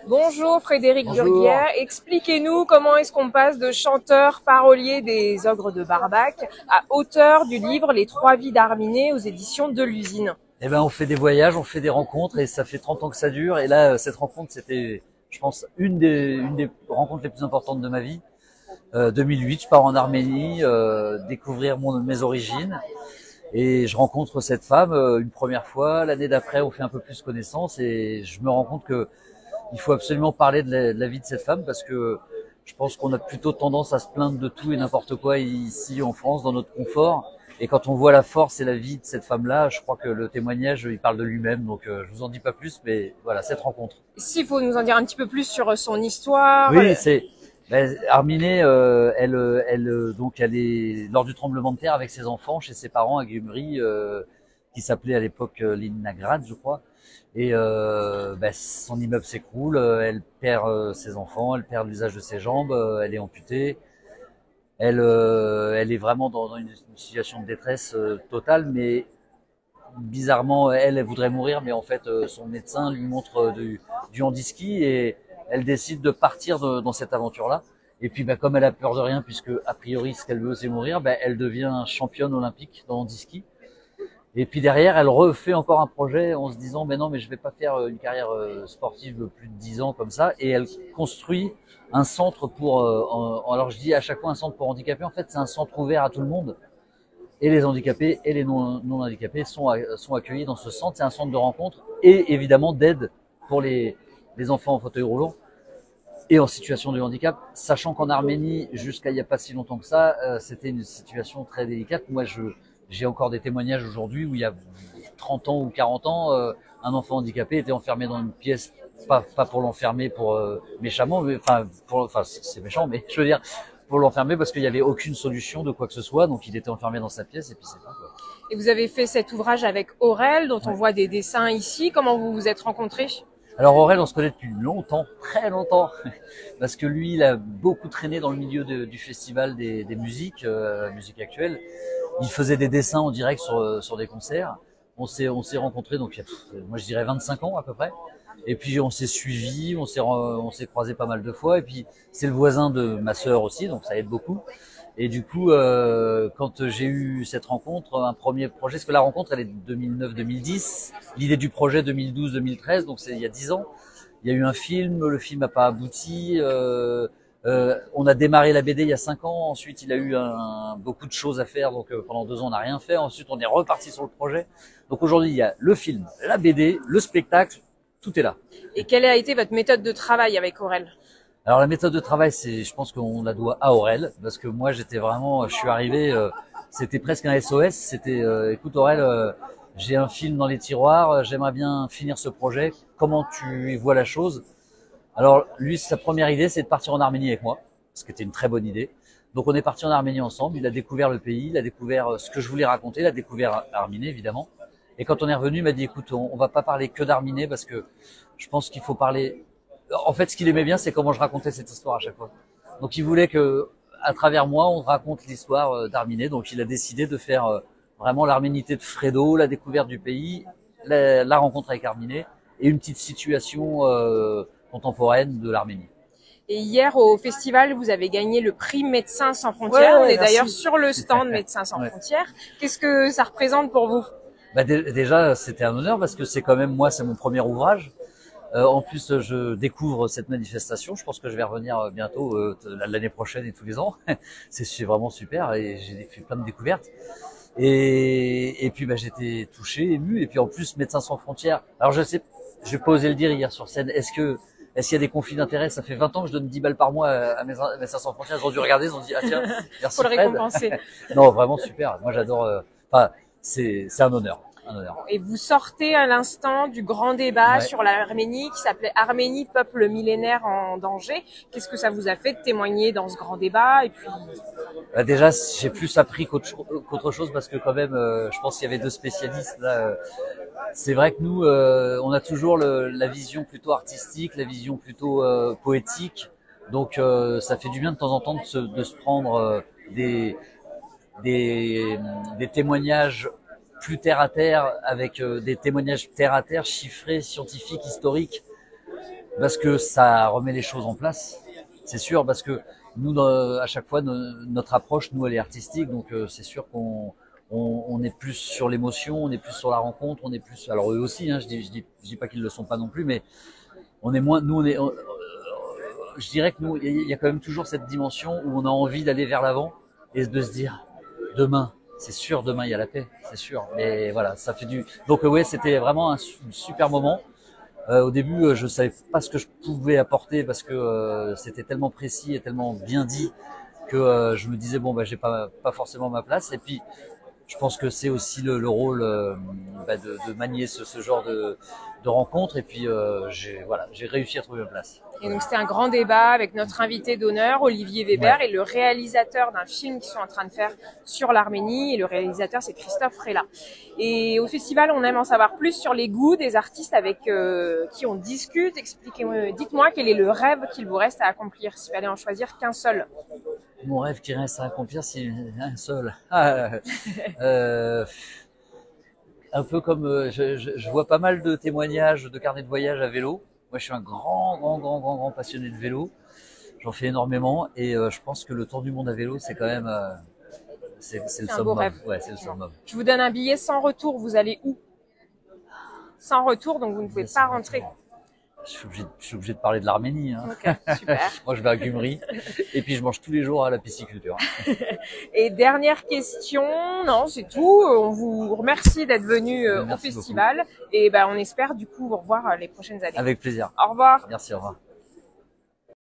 Bonjour Frédéric Bonjour. Burguière, expliquez-nous comment est-ce qu'on passe de chanteur parolier des Ogres de Barbac à auteur du livre Les Trois Vies d'Arminé aux éditions de l'Usine. Eh ben, on fait des voyages, on fait des rencontres et ça fait 30 ans que ça dure. Et là, cette rencontre, c'était, je pense, une des rencontres les plus importantes de ma vie. 2008, je pars en Arménie, découvrir mes origines. Et je rencontre cette femme une première fois. L'année d'après, on fait un peu plus connaissance et je me rends compte que il faut absolument parler de la vie de cette femme parce que je pense qu'on a plutôt tendance à se plaindre de tout et n'importe quoi ici en France, dans notre confort. Et quand on voit la force et la vie de cette femme-là, je crois que le témoignage, il parle de lui-même. Donc, je vous en dis pas plus, mais voilà, cette rencontre. S'il faut nous en dire un petit peu plus sur son histoire. Oui, Arminé, donc elle est lors du tremblement de terre avec ses enfants chez ses parents à Gyumri, qui s'appelait à l'époque Linagrad, je crois. Et son immeuble s'écroule, elle perd ses enfants, elle perd l'usage de ses jambes, elle est amputée. Elle est vraiment dans une situation de détresse totale, mais bizarrement, elle voudrait mourir, mais en fait, son médecin lui montre du handiski et elle décide de partir dans cette aventure-là. Et puis, comme elle a peur de rien, puisque a priori, ce qu'elle veut, c'est mourir, elle devient championne olympique dans handiski. Et puis derrière, elle refait encore un projet en se disant, mais non, mais je vais pas faire une carrière sportive de plus de 10 ans comme ça. Et elle construit un centre pour, alors je dis à chaque fois un centre pour handicapés. En fait, c'est un centre ouvert à tout le monde. Et les handicapés et les non handicapés sont accueillis dans ce centre. C'est un centre de rencontre et évidemment d'aide pour les enfants en fauteuil roulant et en situation de handicap, sachant qu'en Arménie, jusqu'à il n'y a pas si longtemps que ça, c'était une situation très délicate. Moi, j'ai encore des témoignages aujourd'hui où il y a 30 ans ou 40 ans, un enfant handicapé était enfermé dans une pièce, pas pour l'enfermer pour méchamment, mais enfin c'est méchant, mais je veux dire pour l'enfermer parce qu'il n'y avait aucune solution de quoi que ce soit, donc il était enfermé dans sa pièce et puis c'est pas quoi. Et vous avez fait cet ouvrage avec Aurel, dont on Ouais. voit des dessins ici. Comment vous vous êtes rencontrés? Alors Aurel, on se connaît depuis longtemps, très longtemps, parce que lui, il a beaucoup traîné dans le milieu du festival des musiques, musique actuelle. Il faisait des dessins en direct sur des concerts. On s'est rencontrés, donc moi je dirais 25 ans à peu près. Et puis on s'est suivis, on s'est croisés pas mal de fois. Et puis c'est le voisin de ma sœur aussi, donc ça aide beaucoup. Et du coup, quand j'ai eu cette rencontre, un premier projet, parce que la rencontre elle est de 2009-2010, l'idée du projet 2012-2013, donc c'est il y a 10 ans. Il y a eu un film, le film n'a pas abouti. On a démarré la BD il y a 5 ans. Ensuite, il a eu beaucoup de choses à faire. Donc, pendant 2 ans, on n'a rien fait. Ensuite, on est reparti sur le projet. Donc, aujourd'hui, il y a le film, la BD, le spectacle. Tout est là. Et quelle a été votre méthode de travail avec Aurel? Alors, la méthode de travail, je pense qu'on la doit à Aurel. Parce que moi, je suis arrivé, c'était presque un SOS. C'était, écoute Aurel, j'ai un film dans les tiroirs. J'aimerais bien finir ce projet. Comment tu vois la chose? Alors lui, sa première idée, c'est de partir en Arménie avec moi, ce qui était une très bonne idée. Donc on est parti en Arménie ensemble, il a découvert le pays, il a découvert ce que je voulais raconter, il a découvert Arminé évidemment. Et quand on est revenu, il m'a dit écoute, on va pas parler que d'Arminé parce que je pense qu'il faut parler. En fait, ce qu'il aimait bien, c'est comment je racontais cette histoire à chaque fois. Donc il voulait que, à travers moi, on raconte l'histoire d'Arminé. Donc il a décidé de faire vraiment l'arménité de Fredo, la découverte du pays, la rencontre avec Arminé et une petite situation contemporaine de l'Arménie. Et hier, au festival, vous avez gagné le prix Médecins sans frontières. Ouais, On est merci. d'ailleurs sur le stand Médecins sans Ouais. frontières. Qu'est-ce que ça représente pour vous? Déjà, c'était un honneur parce que c'est quand même moi, c'est mon premier ouvrage. En plus, je découvre cette manifestation. Je pense que je vais revenir bientôt, l'année prochaine et tous les ans. C'est vraiment super et j'ai fait plein de découvertes. Et puis, j'étais touché, ému. Et puis, en plus, Médecins sans frontières. Alors, je sais, je vais pas osé le dire hier sur scène. Est-ce qu'il y a des conflits d'intérêts? Ça fait 20 ans que je donne 10 balles par mois à Médecins sans frontières. Ils ont dû regarder, ils ont dit, ah tiens, merci Faut le Fred. récompenser. Non, vraiment super. Moi, j'adore, c'est un honneur. Un honneur. Et vous sortez à l'instant du grand débat Ouais. sur l'Arménie qui s'appelait Arménie, peuple millénaire en danger. Qu'est-ce que ça vous a fait de témoigner dans ce grand débat? Et puis, Déjà, j'ai plus appris qu'autre chose parce que quand même, je pense qu'il y avait deux spécialistes là. C'est vrai que nous, on a toujours la vision plutôt artistique, la vision plutôt poétique. Donc, ça fait du bien de temps en temps de se prendre des, des témoignages plus terre à terre, avec des témoignages terre à terre, chiffrés, scientifiques, historiques. parce que ça remet les choses en place, c'est sûr, parce que nous, à chaque fois, notre approche, nous, elle est artistique, donc c'est sûr qu'on est plus sur l'émotion, on est plus sur la rencontre, on est plus, alors eux aussi, hein, je dis pas qu'ils le sont pas non plus, mais on est moins, nous, je dirais que nous, il y a quand même toujours cette dimension où on a envie d'aller vers l'avant et de se dire, demain, c'est sûr, demain il y a la paix, c'est sûr. Mais voilà, ça fait du. Donc ouais, c'était vraiment un super moment. Au début, je savais pas ce que je pouvais apporter parce que c'était tellement précis et tellement bien dit que je me disais bon bah j'ai pas forcément ma place. Et puis je pense que c'est aussi le rôle de manier ce genre de rencontre. Et puis j'ai réussi à trouver ma place. Et donc c'était un grand débat avec notre invité d'honneur, Olivier Weber, et le réalisateur d'un film qu'ils sont en train de faire sur l'Arménie. Et le réalisateur, c'est Christophe Rella. Et au festival, on aime en savoir plus sur les goûts des artistes avec qui on discute. Dites-moi quel est le rêve qu'il vous reste à accomplir, s'il fallait en choisir qu'un seul. Mon rêve qui reste à accomplir, c'est un seul. Un peu comme je vois pas mal de témoignages de carnets de voyage à vélo. Moi, je suis un grand passionné de vélo. J'en fais énormément et je pense que le tour du monde à vélo, c'est quand même c'est le summum. Ouais, c'est le summum. Je vous donne un billet sans retour. Vous allez où? Sans retour, donc vous ne pouvez pas rentrer. Je suis obligé de parler de l'Arménie. Hein. Ok, super. Moi, je vais à Gyumri et puis je mange tous les jours à la pisciculture. Et dernière question, non, c'est tout. On vous remercie d'être venu au festival beaucoup. Et on espère du coup vous revoir les prochaines années. Avec plaisir. Au revoir. Merci, au revoir.